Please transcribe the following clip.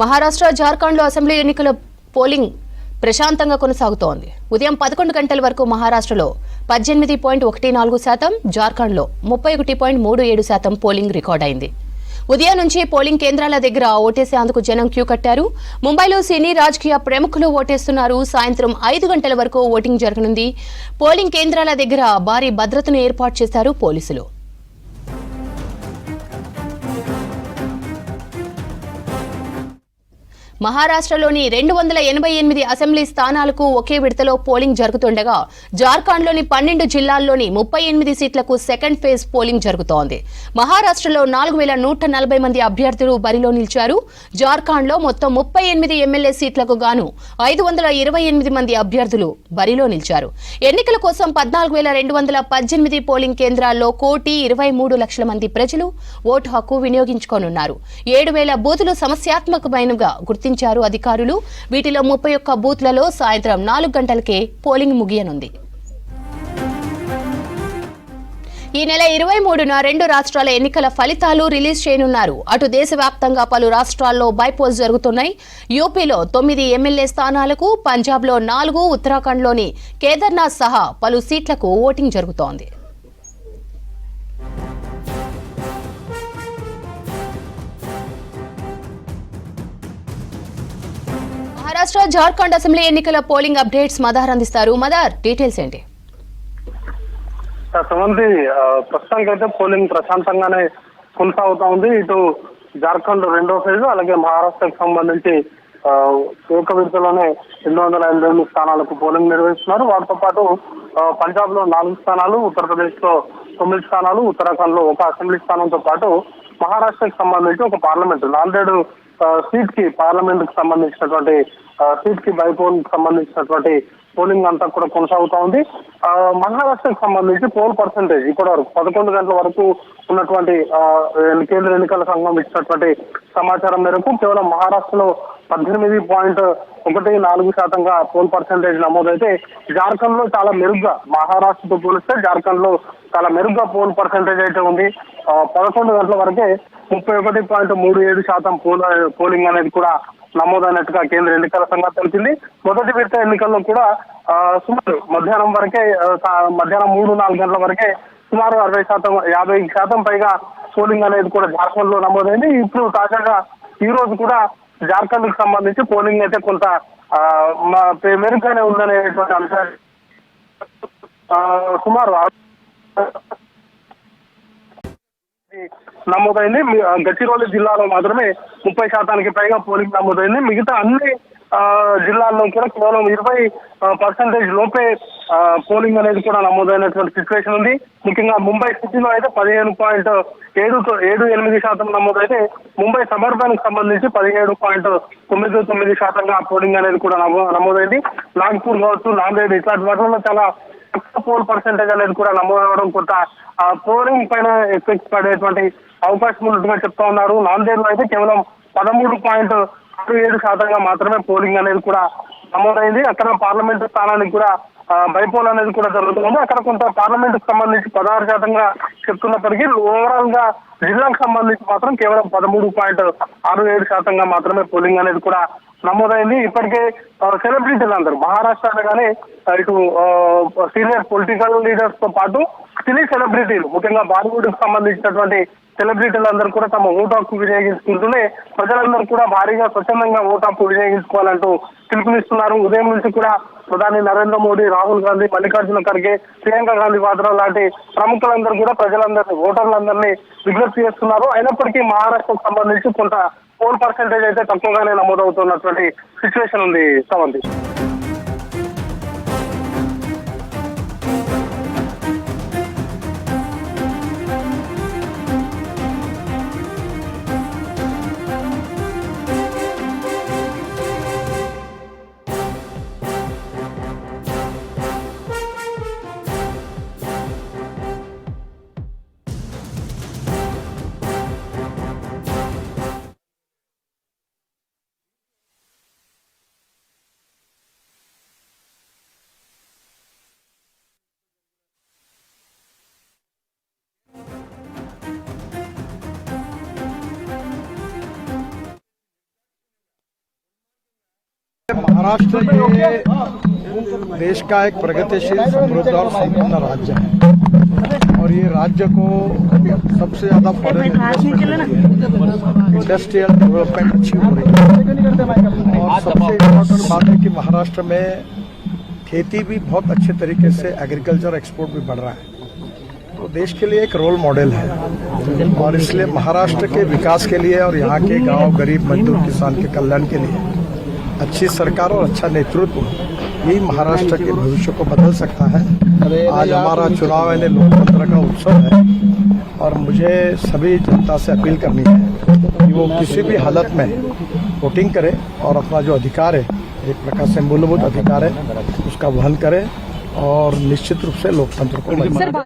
మహారాష్ట్ర జార్ఖండ్లో అసెంబ్లీ ఎన్నికల పోలింగ్ ప్రశాంతంగా కొనసాగుతోంది. ఉదయం 11 గంటల వరకు మహారాష్ట్రలో 18.14%, జార్ఖండ్లో 31.37% పోలింగ్ రికార్డైంది. ఉదయం నుంచి పోలింగ్ కేంద్రాల దగ్గర ఓటేసేందుకు జనం క్యూ కట్టారు. ముంబైలో సినీ రాజకీయ ప్రముఖులు ఓటేస్తున్నారు. సాయంత్రం 5 గంటల వరకు ఓటింగ్ జరగనుంది. పోలింగ్ కేంద్రాల దగ్గర భారీ భద్రతను ఏర్పాటు చేశారు పోలీసులు. మహారాష్ట్రలోని 288 అసెంబ్లీ స్థానాలకు ఒకే విడతలో పోలింగ్ జరుగుతుండగా జార్ఖండ్లోని 12 జిల్లాల్లోని 38 సీట్లకు సెకండ్ ఫేజ్ పోలింగ్ జరుగుతోంది. మహారాష్ట్రలో 4140 మంది అభ్యర్థులు బరిలో నిలిచారు. జార్ఖండ్లో మొత్తం 38 ఎమ్మెల్యే సీట్లకు గాను 528 మంది అభ్యర్థులు బరిలో నిలిచారు. ఎన్నికల కోసం 14218 పోలింగ్ కేంద్రాల్లో 1,23,00,000 మంది ప్రజలు ఓటు హక్కు వినియోగించుకోనున్నారు. 7000 బూతులు సమస్యాత్మకమైనవిగా గుర్తించారు అధికారులు. వీటిలో 31 బూత్లలో సాయంత్రం 4 గంటలకే పోలింగ్ ముగియనుంది. ఈ నెల 23న 2 రాష్ట్రాల ఎన్నికల ఫలితాలు రిలీజ్ చేయనున్నారు. అటు దేశవ్యాప్తంగా పలు రాష్ట్రాల్లో బైపోల్స్ జరుగుతున్నాయి. యూపీలో 9 ఎమ్మెల్యే స్థానాలకు, పంజాబ్లో 4, ఉత్తరాఖండ్లోని కేదార్నాథ్ సహా పలు సీట్లకు ఓటింగ్ జరుగుతోంది. మహారాష్ట్ర జార్ఖండ్ అసెంబ్లీ ఎన్నికల పోలింగ్ అప్డేట్స్ మదార్ అందిస్తారు. మదార్, డీటెయిల్స్ ఏంటి? ప్రస్తుతానికైతే పోలింగ్ ప్రశాంతంగానే కొనసాగుతా ఉంది. ఇటు జార్ఖండ్ రెండో ఫేజ్, అలాగే మహారాష్ట్రకు సంబంధించి ఒక విడతలోనే 288 స్థానాలకు పోలింగ్ నిర్వహిస్తున్నారు. వాటితో పాటు పంజాబ్ లో 4 స్థానాలు, ఉత్తరప్రదేశ్ లో 9 స్థానాలు, ఉత్తరాఖండ్ లో 1 అసెంబ్లీ స్థానంతో పాటు మహారాష్ట్రకు సంబంధించి ఒక పార్లమెంట్ నాందేడ్ సీట్ కి, పార్లమెంట్ కి సంబంధించినటువంటి సీట్ కి బైపోల్ కి సంబంధించినటువంటి పోలింగ్ అంతా కూడా కొనసాగుతా ఉంది. మహారాష్ట్రకు సంబంధించి పోల్ పర్సెంటేజ్ ఇప్పటి వరకు 11 గంటల వరకు ఉన్నటువంటి కేంద్ర ఎన్నికల సంఘం ఇచ్చినటువంటి సమాచారం మేరకు కేవలం మహారాష్ట్రలో 18.14% పోల్ పర్సెంటేజ్ నమోదైతే జార్ఖండ్ లో చాలా మెరుగ్గా, మహారాష్ట్రతో పోలిస్తే జార్ఖండ్ లో చాలా మెరుగ్గా పోల్ పర్సెంటేజ్ అయితే ఉంది. 11 గంటల వరకే 31.37% పోలింగ్ అనేది కూడా నమోదైనట్టుగా కేంద్ర ఎన్నికల సంఘం తెలిపింది. మొదటి విడత ఎన్నికల్లో కూడా సుమారు మధ్యాహ్నం 3-4 గంటల వరకే సుమారు 50% పైగా పోలింగ్ అనేది కూడా జార్ఖండ్ లో నమోదైంది. ఇప్పుడు తాజాగా ఈ రోజు కూడా జార్ఖండ్ కి సంబంధించి పోలింగ్ అయితే కొంత మెరుగ్గానే ఉందనేటువంటి అంశాలు సుమారు నమోదైంది. గచ్చిరోలి జిల్లాలో మాత్రమే 30% పైగా పోలింగ్ నమోదైంది. మిగతా అన్ని జిల్లాల్లో కూడా కేవలం 20% లోపే పోలింగ్ అనేది కూడా నమోదైనటువంటి సిచ్యువేషన్ ఉంది. ముఖ్యంగా ముంబై సిటీలో అయితే 15.78% నమోదైతే ముంబై సబర్బన్ కి సంబంధించి 17.99% పోలింగ్ అనేది కూడా నమోదైంది. నాగ్పూర్ కావచ్చు, నాందేడ్ ఇట్లాంటి వాటిలో చాలా పోల్ పర్సెంటేజ్ అనేది కూడా నమోదవడం కొంత పోలింగ్ పైన ఎఫెక్ట్ పడేటువంటి అవకాశం ఉన్నట్టుగా చెప్తా ఉన్నారు. నాందేడ్ లో అయితే కేవలం 13.67% మాత్రమే పోలింగ్ అనేది కూడా నమోదైంది. అక్కడ పార్లమెంటు స్థానానికి కూడా బైపోల్ అనేది కూడా జరుగుతుంది. అక్కడ కొంత పార్లమెంట్ కు సంబంధించి 16% చెప్తున్నప్పటికీ ఓవరాల్ గా జిల్లాకు సంబంధించి మాత్రం కేవలం 13.67% మాత్రమే పోలింగ్ అనేది కూడా నమోదైంది. ఇప్పటికే సెలబ్రిటీలు అందరూ మహారాష్ట్ర అనగానే ఇటు సీనియర్ పొలిటికల్ లీడర్స్ తో పాటు సినీ సెలబ్రిటీలు, ముఖ్యంగా బాలీవుడ్ కు సంబంధించినటువంటి సెలబ్రిటీలు అందరూ కూడా తమ ఓటు హక్కు వినియోగించుకుంటూనే ప్రజలందరూ కూడా భారీగా స్వచ్ఛందంగా ఓటు హక్కు వినియోగించుకోవాలంటూ పిలుపునిస్తున్నారు. ఉదయం నుంచి కూడా ప్రధాని నరేంద్ర మోడీ, రాహుల్ గాంధీ, మల్లికార్జున ఖర్గే, ప్రియాంక గాంధీ వాద్రా లాంటి ప్రముఖులందరూ కూడా ప్రజలందరినీ, ఓటర్లందరినీ విజ్ఞప్తి చేస్తున్నారు. అయినప్పటికీ మహారాష్ట్రకు సంబంధించి కొంత పోల్ పర్సెంటేజ్ అయితే తక్కువగానే నమోదవుతున్నటువంటి సిచ్యువేషన్ ఉంది. సమంతి. महाराष्ट्र ये देश का एक प्रगतिशील समृद्ध और संपन्न राज्य है और ये राज्य को सबसे ज्यादा फॉरेन इंडस्ट्रियल डेवलपमेंट अच्छी हो रही है और सबसे इम्पोर्टेंट बात है कि महाराष्ट्र में खेती भी बहुत अच्छे तरीके से एग्रीकल्चर एक्सपोर्ट भी बढ़ रहा है, तो देश के लिए एक रोल मॉडल है और इसलिए महाराष्ट्र के विकास के लिए और यहाँ के गांव गरीब मजदूर किसान के कल्याण के लिए अच्छी सरकार और अच्छा नेतृत्व यही महाराष्ट्र के भविष्य को बदल सकता है। आज हमारा चुनाव यानी लोकतंत्र का उत्सव है और मुझे सभी जनता से अपील करनी है कि वो किसी भी हालत में वोटिंग करे और अपना जो अधिकार है, एक प्रकार से मूलभूत अधिकार है, उसका वहन करे और निश्चित रूप से लोकतंत्र को